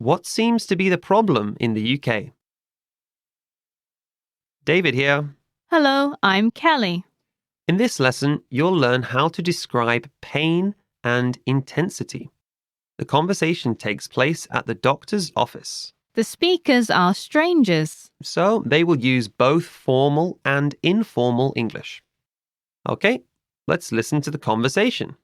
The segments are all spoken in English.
What seems to be the problem in the UK? David here. Hello, I'm Kelly. In this lesson, you'll learn how to describe pain and intensity. The conversation takes place at the doctor's office. The speakers are strangers. So they will use both formal and informal English. Okay, let's listen to the conversation.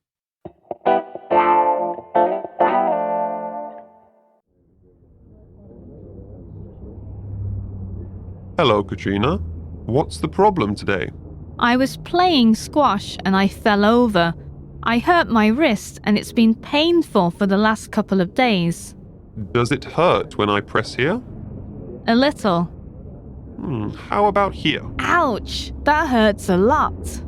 Hello, Katrina. What's the problem today? I was playing squash and I fell over. I hurt my wrist and it's been painful for the last couple of days. Does it hurt when I press here? A little. How about here? Ouch! That hurts a lot.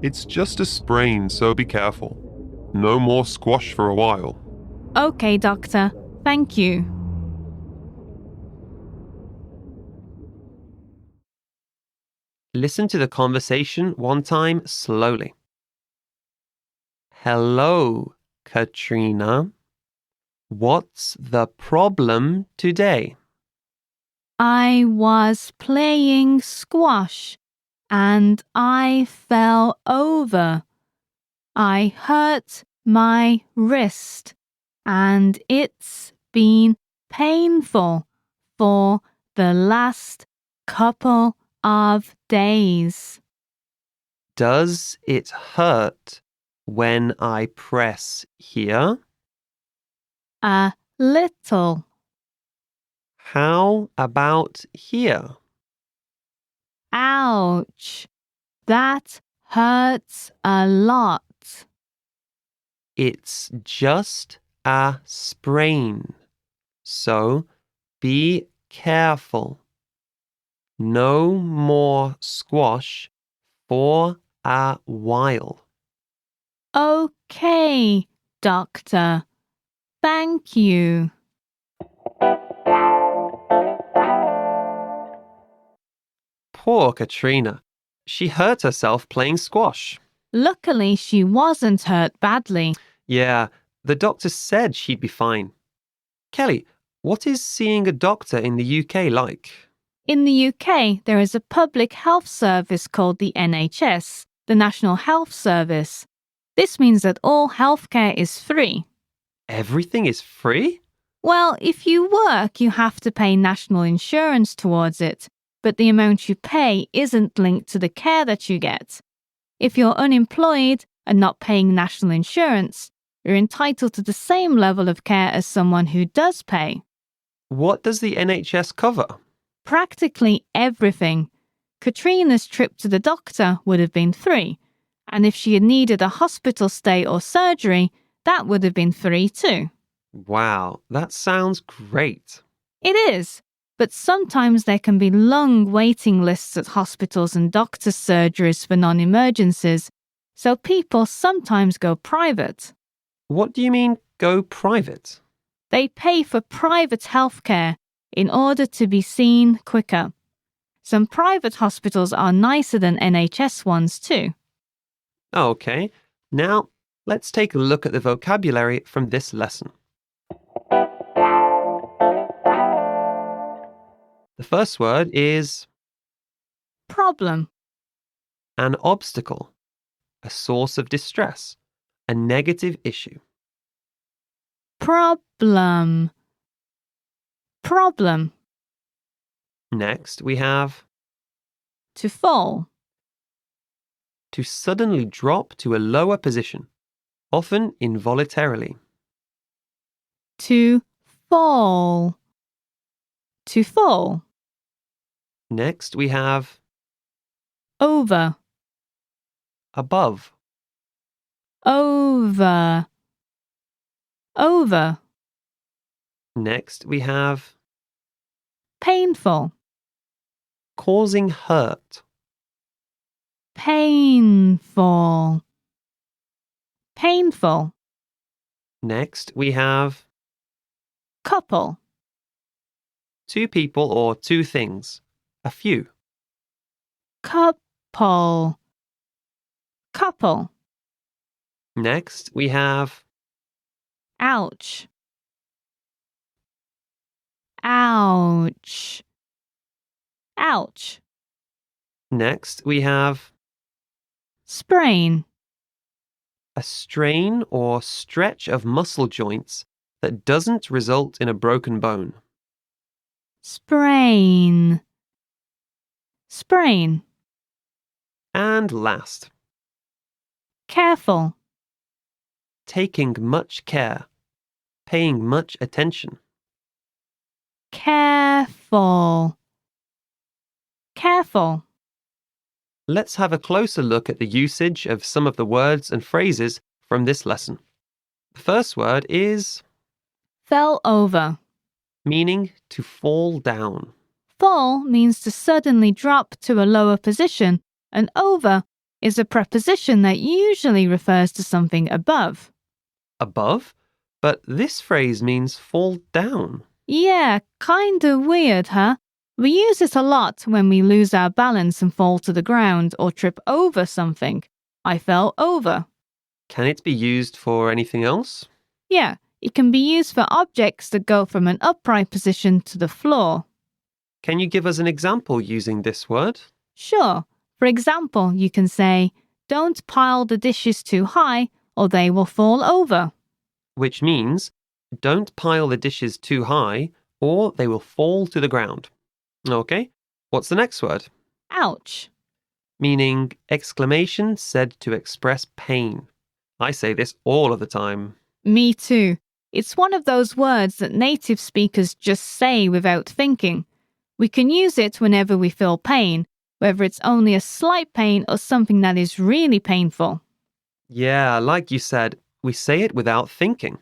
It's just a sprain, so be careful. No more squash for a while. Okay, doctor. Thank you. Listen to the conversation one time slowly. Hello, Katrina. What's the problem today? I was playing squash and I fell over. I hurt my wrist and it's been painful for the last couple of days. Does it hurt when I press here? A little. How about here? Ouch! That hurts a lot. It's just a sprain, so be careful. No more squash for a while. Okay, doctor. Thank you. Poor Katrina. She hurt herself playing squash. Luckily, she wasn't hurt badly. Yeah, the doctor said she'd be fine. Kelly, what is seeing a doctor in the UK like? In the UK, there is a public health service called the NHS, the National Health Service. This means that all healthcare is free. Everything is free? Well, if you work, you have to pay national insurance towards it, but the amount you pay isn't linked to the care that you get. If you're unemployed and not paying national insurance, you're entitled to the same level of care as someone who does pay. What does the NHS cover? Practically everything. Katrina's trip to the doctor would have been free, and if she had needed a hospital stay or surgery, that would have been free too. Wow, that sounds great. It is, but sometimes there can be long waiting lists at hospitals and doctor's surgeries for non-emergencies, so people sometimes go private. What do you mean, go private? They pay for private healthcare in order to be seen quicker. Some private hospitals are nicer than NHS ones too. Okay, now let's take a look at the vocabulary from this lesson. The first word is Problem. an obstacle, a source of distress, a negative issue. Problem. Problem. Next, we have To fall. to suddenly drop to a lower position, often involuntarily. To fall. To fall. Next, we have Over. above. Over. Over. Next, we have Painful. causing hurt. Painful. Painful. Next, we have Couple. two people or two things, a few. Couple. Couple. Next, we have Ouch. Ouch. Ouch. Next, we have Sprain. a strain or stretch of muscle joints that doesn't result in a broken bone. Sprain. Sprain. And last, Careful. taking much care, paying much attention. Careful. Careful. Let's have a closer look at the usage of some of the words and phrases from this lesson. The first word is Fell over. meaning to fall down. Fall means to suddenly drop to a lower position, and over is a preposition that usually refers to something above. Above, but this phrase means fall down. Yeah, kinda weird, huh? We use it a lot when we lose our balance and fall to the ground or trip over something. I fell over. Can it be used for anything else? Yeah, it can be used for objects that go from an upright position to the floor. Can you give us an example using this word? Sure. For example, you can say, don't pile the dishes too high or they will fall over. Which means don't pile the dishes too high or they will fall to the ground. Okay, what's the next word? Ouch. Meaning exclamation said to express pain. I say this all of the time. Me too. It's one of those words that native speakers just say without thinking. We can use it whenever we feel pain, whether it's only a slight pain or something that is really painful. Yeah, like you said, we say it without thinking.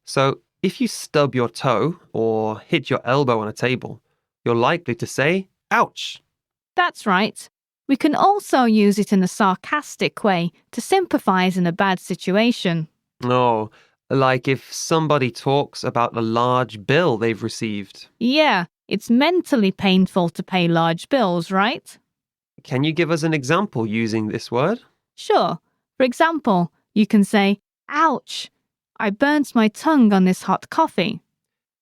So if you stub your toe or hit your elbow on a table, you're likely to say, ouch. That's right. We can also use it in a sarcastic way to sympathize in a bad situation. Oh, like if somebody talks about a large bill they've received. Yeah, it's mentally painful to pay large bills, right? Can you give us an example using this word? Sure. For example, you can say, ouch, I burnt my tongue on this hot coffee.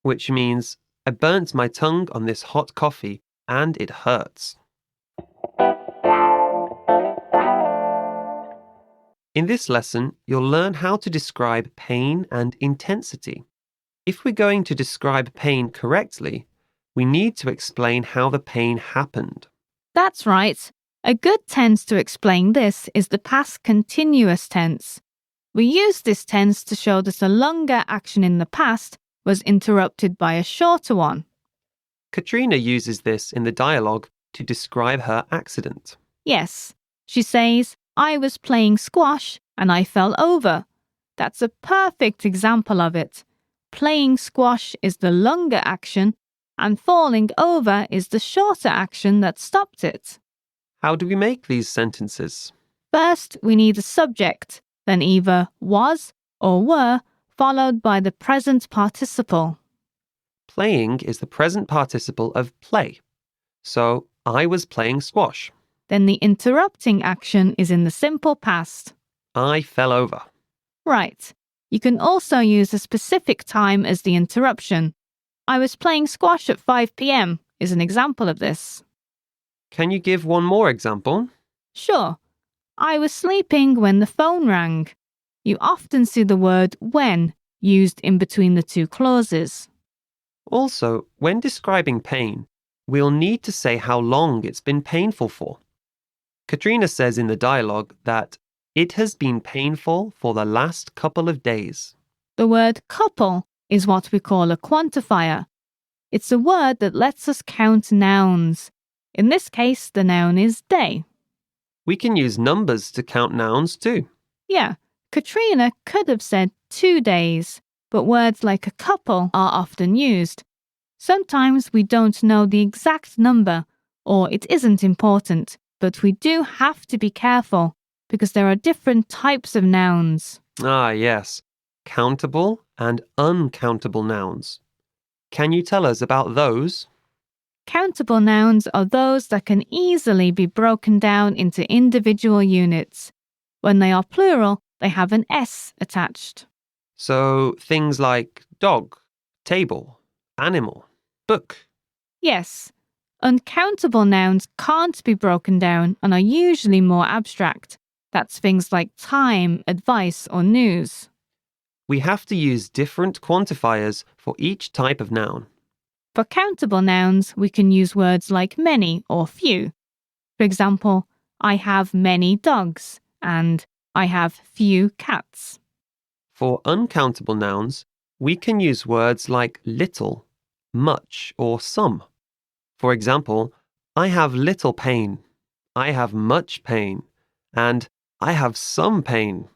Which means, I burnt my tongue on this hot coffee and it hurts. In this lesson, you'll learn how to describe pain and intensity. If we're going to describe pain correctly, we need to explain how the pain happened. That's right. A good tense to explain this is the past continuous tense. We use this tense to show that a longer action in the past was interrupted by a shorter one. Katrina uses this in the dialogue to describe her accident. Yes, she says, I was playing squash and I fell over. That's a perfect example of it. Playing squash is the longer action and falling over is the shorter action that stopped it. How do we make these sentences? First, we need a subject, then either was or were, followed by the present participle. Playing is the present participle of play. So, I was playing squash. Then the interrupting action is in the simple past. I fell over. Right. You can also use a specific time as the interruption. I was playing squash at 5 p.m. is an example of this. Can you give one more example? Sure. I was sleeping when the phone rang. You often see the word when used in between the two clauses. Also, when describing pain, we'll need to say how long it's been painful for. Katrina says in the dialogue that it has been painful for the last couple of days. The word couple is what we call a quantifier. It's a word that lets us count nouns. In this case, the noun is day. We can use numbers to count nouns too. Yeah, Katrina could have said 2 days, but words like a couple are often used. Sometimes we don't know the exact number, or it isn't important, but we do have to be careful because there are different types of nouns. Ah, yes. Countable and uncountable nouns. Can you tell us about those? Countable nouns are those that can easily be broken down into individual units. When they are plural, they have an S attached. So, things like dog, table, animal, book. Yes, uncountable nouns can't be broken down and are usually more abstract. That's things like time, advice, or news. We have to use different quantifiers for each type of noun. For countable nouns, we can use words like many or few. For example, I have many dogs and I have few cats. For uncountable nouns, we can use words like little, much, or some. For example, I have little pain, I have much pain, and I have some pain.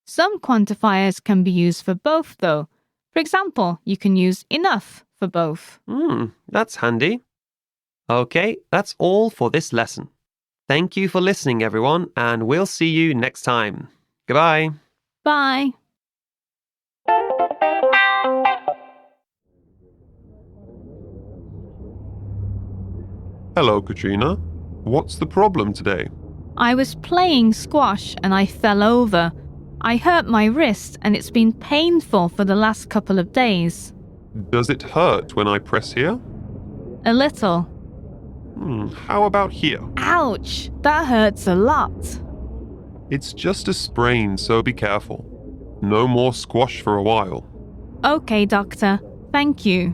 Some quantifiers can be used for both, though. For example, you can use enough for both. That's handy. Okay, that's all for this lesson. Thank you for listening, everyone, and we'll see you next time. Goodbye. Bye. Hello, Katrina. What's the problem today? I was playing squash and I fell over. I hurt my wrist and it's been painful for the last couple of days. Does it hurt when I press here? A little. How about here? Ouch! That hurts a lot. It's just a sprain, so be careful. No more squash for a while. Okay, doctor. Thank you.